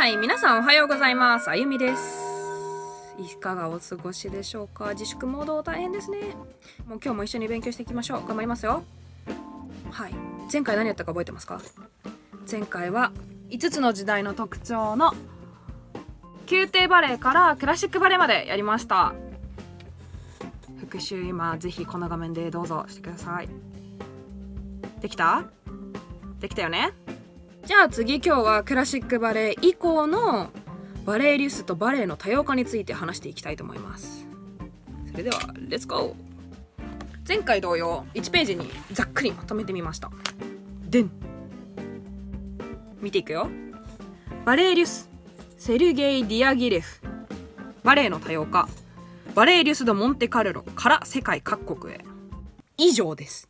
はい、皆さんおはようございます。あゆみです。いかがお過ごしでしょうか。自粛モード大変ですね。もう今日も一緒に勉強していきましょう。頑張りますよ。はい、前回何やったか覚えてますか？前回は5つの時代の特徴の宮廷バレエからクラシックバレエまでやりました。復習今ぜひこの画面でどうぞしてください。できた？できたよね。じゃあ次、今日はクラシックバレエ以降のバレエリュスとバレエの多様化について話していきたいと思います。それではレッツゴー。前回同様1ページにざっくりまとめてみました。でん、見ていくよ。バレエリュス、セルゲイ・ディアギレフ。バレエの多様化、バレエリュス・ド・モンテカルロから世界各国へ。以上です。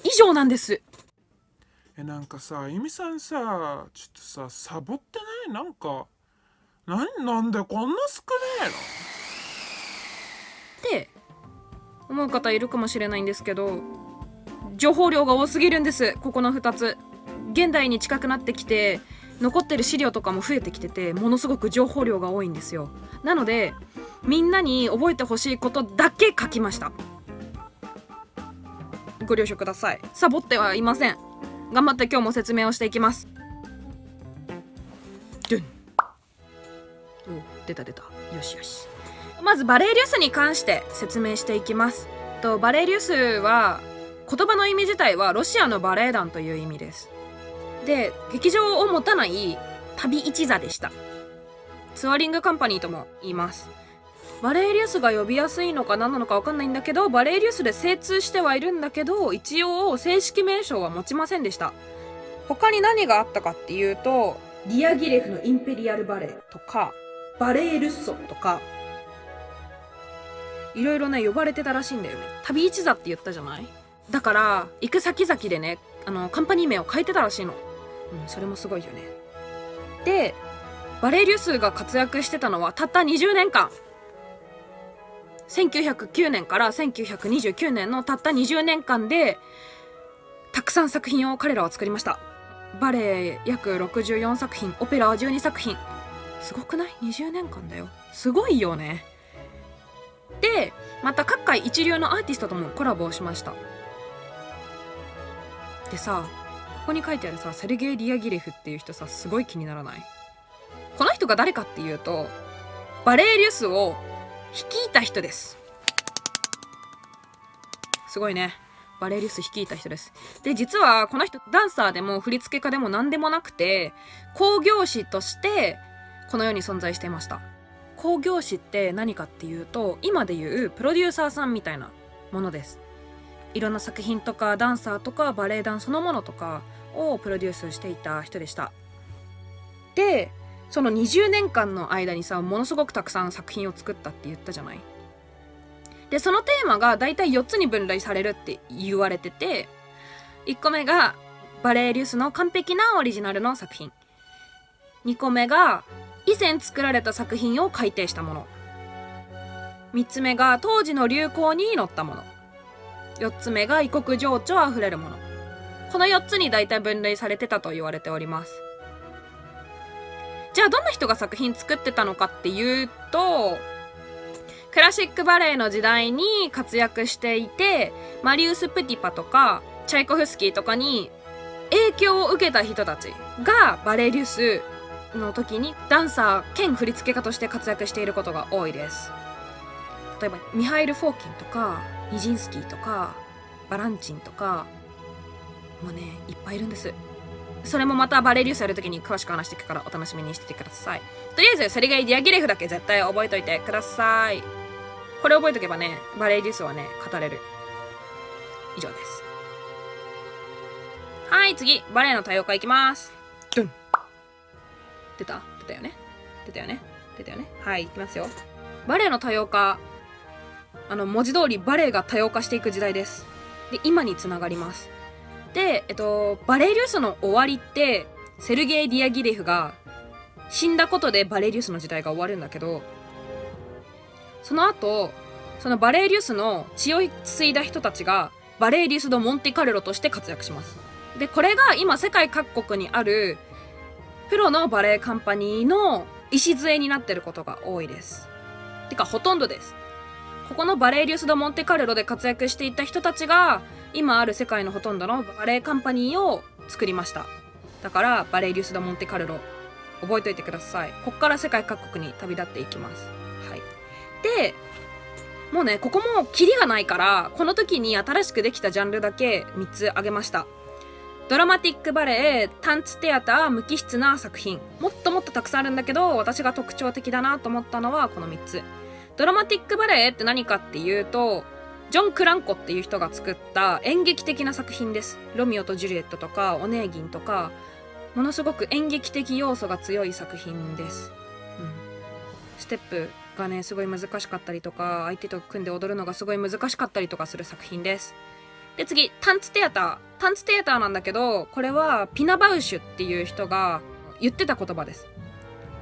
以上なんです。なんかさ、あゆみさんさ、ちょっとさ、サボってない？なんでこんな少ねって思う方いるかもしれないんですけど、情報量が多すぎるんです。ここの2つ。現代に近くなってきて残ってる資料とかも増えてきてて、ものすごく情報量が多いんですよ。なのでみんなに覚えてほしいことだけ書きました。ご了承ください。サボってはいません。頑張って今日も説明をしていきます。出た。よしよし。まずバレエリュスに関して説明していきます。バレエリュスは言葉の意味自体はロシアのバレエ団という意味です。で、劇場を持たない旅一座でした。ツアーリングカンパニーとも言います。バレエリュスが呼びやすいのか何なのか分かんないんだけど、バレエリュスで精通してはいるんだけど、一応正式名称は持ちませんでした。他に何があったかっていうと、ディアギレフのインペリアルバレエとかバレエルッソとか、いろいろね呼ばれてたらしいんだよね。旅一座って言ったじゃない。だから行く先々でね、カンパニー名を変えてたらしいの。それもすごいよね。で、バレエリュスが活躍してたのはたった20年間。1909年から1929年のたった20年間でたくさん作品を彼らは作りました。バレエ約64作品、オペラは12作品。すごくない？ 20 年間だよ。すごいよね。で、また各界一流のアーティストともコラボをしました。でさ、ここに書いてあるさ、セルゲイ・ディアギレフっていう人さ、すごい気にならない？この人が誰かっていうと、バレエリュスを率いた人です。すごいね。バレエリュス率いた人です。で、実はこの人ダンサーでも振付家でも何でもなくて、興行師としてこの世に存在していました。興行師って何かっていうと、今でいうプロデューサーさんみたいなものです。いろんな作品とかダンサーとかバレエ団そのものとかをプロデュースしていた人でした。で、その20年間の間にさ、ものすごくたくさん作品を作ったって言ったじゃない。で、そのテーマがだいたい4つに分類されるって言われてて、1個目がバレエリュスの完璧なオリジナルの作品、2個目が以前作られた作品を改訂したもの、3つ目が当時の流行に乗ったもの、4つ目が異国情緒あふれるもの。この4つにだいたい分類されてたと言われております。じゃあどんな人が作品作ってたのかっていうと、クラシックバレエの時代に活躍していて、マリウス・プティパとかチャイコフスキーとかに影響を受けた人たちがバレエリュスの時にダンサー兼振付家として活躍していることが多いです。例えばミハイル・フォーキンとかニジンスキーとかバランチンとか、もうねいっぱいいるんです。それもまたバレエリュスやるときに詳しく話していくからお楽しみにしててください。とりあえずセルゲイ・ディアギレフだけ絶対覚えといてください。これ覚えとけばね、バレエリュスはね語れる。以上です。はい、次バレエの多様化いきます。出たよね。はい、いきますよ。バレエの多様化、文字通りバレエが多様化していく時代です。で、今につながります。で、バレエリュスの終わりってセルゲイ・ディアギレフが死んだことでバレエリュスの時代が終わるんだけど、その後そのバレエリュスの血を継いだ人たちがバレエリュス・ド・モンテカルロとして活躍します。で、これが今世界各国にあるプロのバレエカンパニーの礎になってることが多いです。てかほとんどです。ここのバレエリウス・ド・モンテカルロで活躍していた人たちが今ある世界のほとんどのバレエカンパニーを作りました。だからバレエリウス・ド・モンテカルロ覚えておいてください。こっから世界各国に旅立っていきます。はい。で、もうね、ここもキリがないから、この時に新しくできたジャンルだけ3つ挙げました。ドラマティックバレエ、タンツテアター、無機質な作品。もっともっとたくさんあるんだけど、私が特徴的だなと思ったのはこの3つ。ドラマティックバレエって何かっていうと、ジョン・クランコっていう人が作った演劇的な作品です。ロミオとジュリエットとか、オネーギンとか、ものすごく演劇的要素が強い作品です。ステップがね、すごい難しかったりとか、相手と組んで踊るのがすごい難しかったりとかする作品です。で、次、タンツテアター。タンツテアターなんだけど、これはピナバウシュっていう人が言ってた言葉です。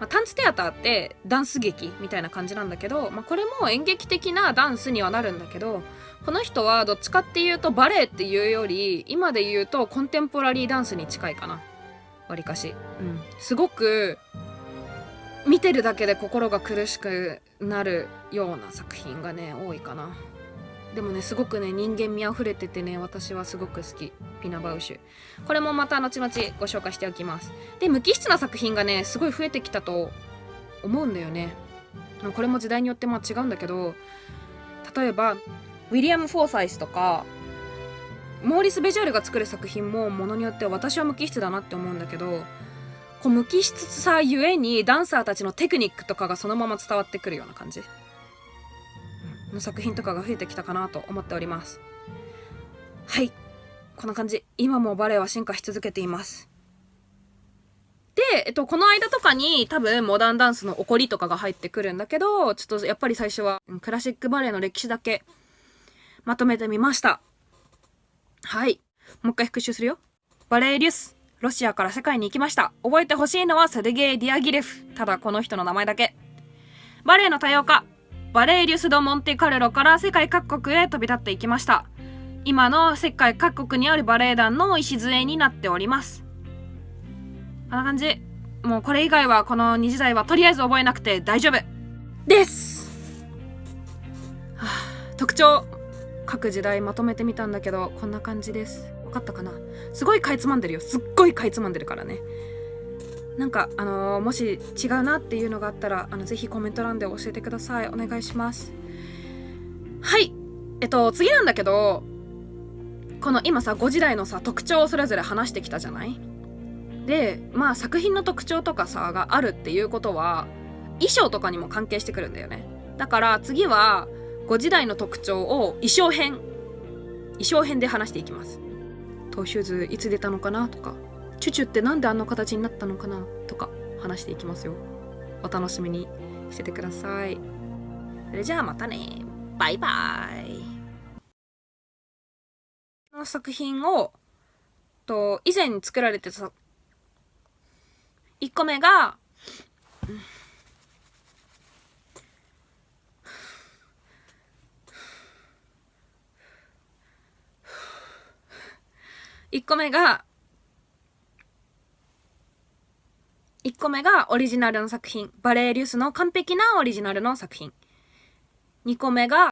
タンツテアターってダンス劇みたいな感じなんだけど、これも演劇的なダンスにはなるんだけど、この人はどっちかっていうとバレエっていうより、今で言うとコンテンポラリーダンスに近いかな。わりかし。すごく、見てるだけで心が苦しくなるような作品がね、多いかな。でもね、すごくね、人間味あふれててね、私はすごく好き。ピナバウシュ。これもまた後々ご紹介しておきます。で、無機質な作品がね、すごい増えてきたと思うんだよね。これも時代によって違うんだけど、例えば、ウィリアム・フォーサイスとか、モーリス・ベジャールが作る作品もものによっては私は無機質だなって思うんだけど、こう無機質さゆえにダンサーたちのテクニックとかがそのまま伝わってくるような感じの作品とかが増えてきたかなと思っております。はい、こんな感じ。今もバレエは進化し続けています。で、この間とかに多分モダンダンスの起こりとかが入ってくるんだけど、ちょっとやっぱり最初はクラシックバレエの歴史だけまとめてみました。はい。もう一回復習するよ。バレエリュス。ロシアから世界に行きました。覚えてほしいのはセルゲイ・ディアギレフ。ただこの人の名前だけ。バレエの多様化。バレエリュス・ド・モンテカルロから世界各国へ飛び立っていきました。今の世界各国にあるバレエ団の礎になっております。こんな感じ。もうこれ以外はこの2時代はとりあえず覚えなくて大丈夫です。特徴。各時代まとめてみたんだけど、こんな感じです。分かったかな？すごいかいつまんでるよ。すっごいかいつまんでるからね。なんかもし違うなっていうのがあったらぜひコメント欄で教えてください。お願いします。はい。次なんだけど、この今さ5時代のさ特徴をそれぞれ話してきたじゃない？で、作品の特徴とかさがあるっていうことは衣装とかにも関係してくるんだよね。だから次は5時代の特徴を衣装編で話していきます。トーシューズいつ出たのかなとか、チュチュってなんであの形になったのかなとか話していきますよ。お楽しみにしててください。それじゃあまたね。バイバイ。この作品を以前作られてた1個目が1個目がオリジナルの作品。バレエリュスの完璧なオリジナルの作品。2個目が